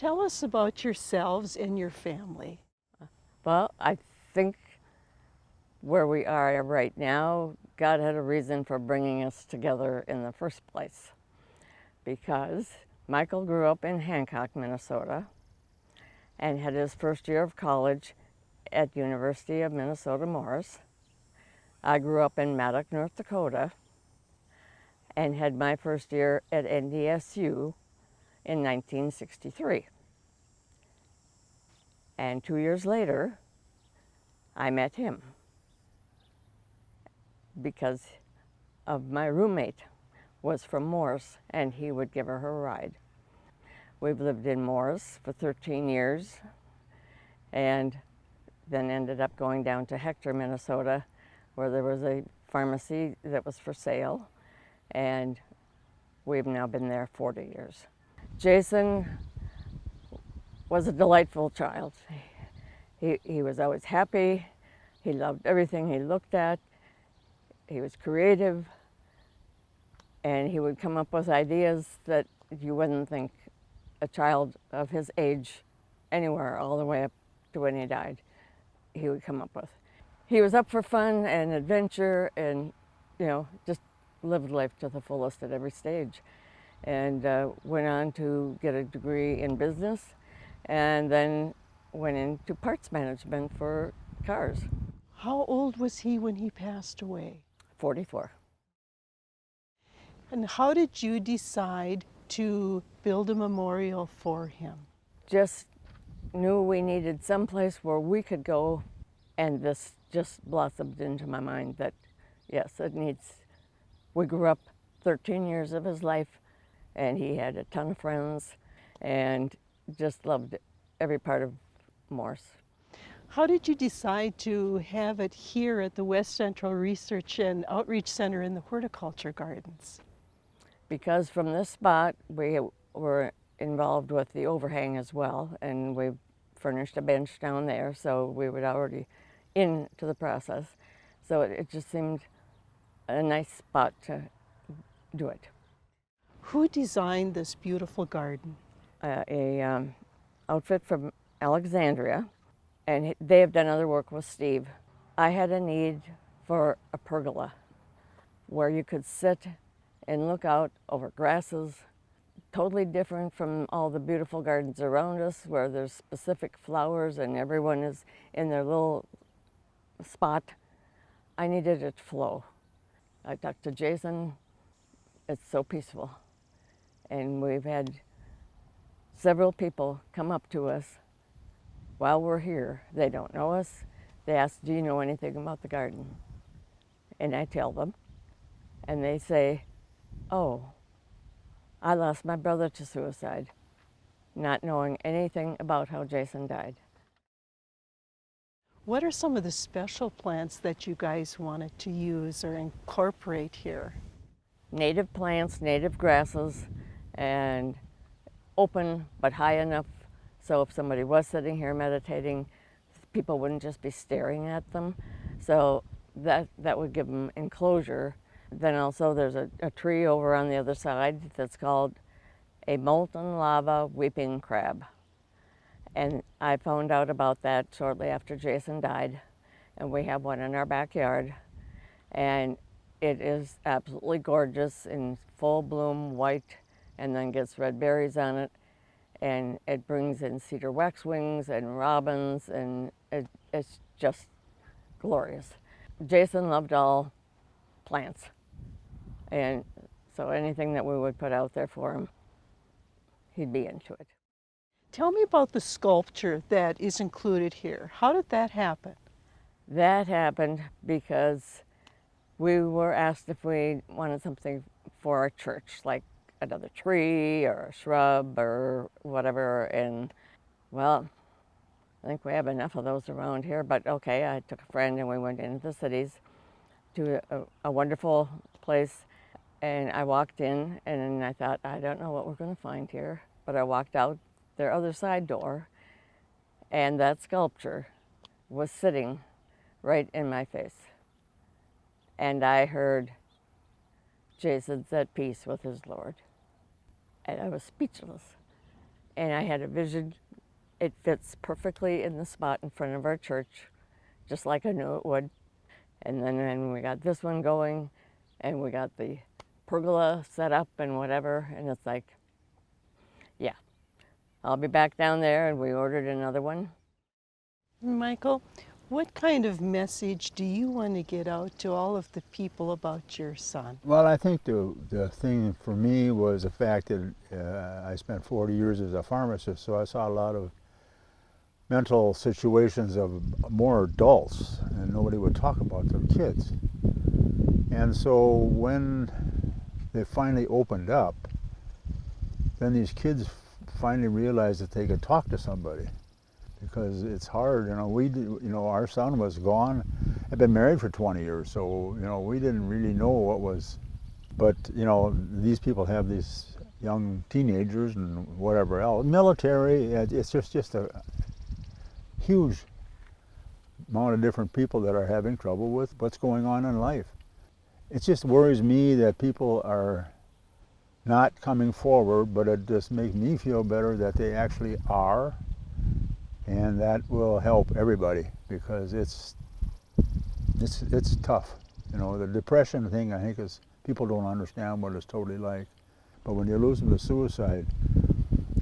Tell us about yourselves and your family. Well, I think where we are right now, God had a reason for bringing us together in the first place. Because Michael grew up in Hancock, Minnesota, and had his first year of college at University of Minnesota Morris. I grew up in Maddock, North Dakota, and had my first year at NDSU in 1963. And 2 years later, I met him because of my roommate was from Morris, and he would give her a ride. We've lived in Morris for 13 years, and then ended up going down to Hector, Minnesota, where there was a pharmacy that was for sale, and we've now been there 40 years. Jason was a delightful child. He was always happy. He loved everything he looked at. He was creative, and he would come up with ideas that you wouldn't think a child of his age anywhere, all the way up to when he died, he would come up with. He was up for fun and adventure, and just lived life to the fullest at every stage. And went on to get a degree in business, and then went into parts management for cars. How old was he when he passed away? 44. And how did you decide to build a memorial for him? Just knew we needed some place where we could go, and this just blossomed into my mind that yes, it needs. We grew up 13 years of his life, and he had a ton of friends, and just loved every part of Morris. How did you decide to have it here at the West Central Research and Outreach Center in the Horticulture Gardens? Because from this spot, we were involved with the overhang as well, and we furnished a bench down there, so we were already into the process. So it just seemed a nice spot to do it. Who designed this beautiful garden? A outfit from Alexandria, and they have done other work with Steve. I had a need for a pergola where you could sit and look out over grasses, totally different from all the beautiful gardens around us where there's specific flowers and everyone is in their little spot. I needed it to flow. I talked to Jason. It's so peaceful. And we've had several people come up to us while we're here. They don't know us. They ask, do you know anything about the garden? And I tell them. And they say, oh, I lost my brother to suicide, not knowing anything about how Jason died. What are some of the special plants that you guys wanted to use or incorporate here? Native plants, native grasses, and open but high enough so if somebody was sitting here meditating, people wouldn't just be staring at them. So that would give them enclosure. Then also there's a tree over on the other side that's called a molten lava weeping crab. And I found out about that shortly after Jason died, and we have one in our backyard. And it is absolutely gorgeous in full bloom white, and then gets red berries on it. And it brings in cedar waxwings and robins, and it's just glorious. Jason loved all plants, and so anything that we would put out there for him, he'd be into it. Tell me about the sculpture that is included here. How did that happen? That happened because we were asked if we wanted something for our church, like another tree or a shrub or whatever, and well, I think we have enough of those around here, but okay, I took a friend and we went into the cities to a wonderful place, and I walked in and I thought, I don't know what we're going to find here, but I walked out their other side door, and that sculpture was sitting right in my face. And I heard, Jason's at peace with his Lord. And I was speechless. and I had a vision. It fits perfectly in the spot in front of our church, just like I knew it would. And then when we got this one going, and we got the pergola set up and whatever, and it's like, yeah, I'll be back down there, and we ordered another one. Michael, what kind of message do you want to get out to all of the people about your son? Well, I think the thing for me was the fact that I spent 40 years as a pharmacist, so I saw a lot of mental situations of more adults, and nobody would talk about their kids. And so when they finally opened up, then these kids finally realized that they could talk to somebody, because it's hard. Our son was gone. I've been married for 20 years, so we didn't really know what was. But these people have these young teenagers and whatever else. Military. It's just a huge amount of different people that are having trouble with what's going on in life. It just worries me that people are not coming forward, but it just makes me feel better that they actually are, and that will help everybody, because it's tough. The depression thing, I think, is people don't understand what it's totally like. But when you lose them to suicide,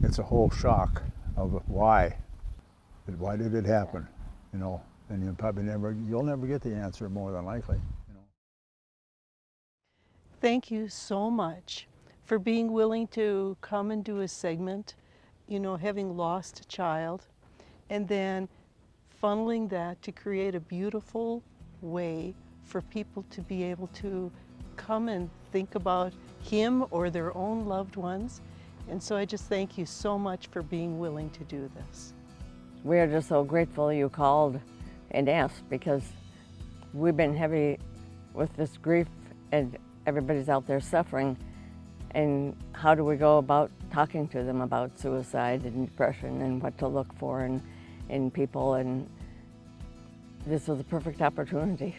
it's a whole shock of why. Why did it happen? And you'll never get the answer, more than likely. Thank you so much for being willing to come and do a segment, having lost a child, and then funneling that to create a beautiful way for people to be able to come and think about him or their own loved ones. And so I just thank you so much for being willing to do this. We are just so grateful you called and asked, because we've been heavy with this grief and everybody's out there suffering. And how do we go about talking to them about suicide and depression and what to look for in people? And this was a perfect opportunity.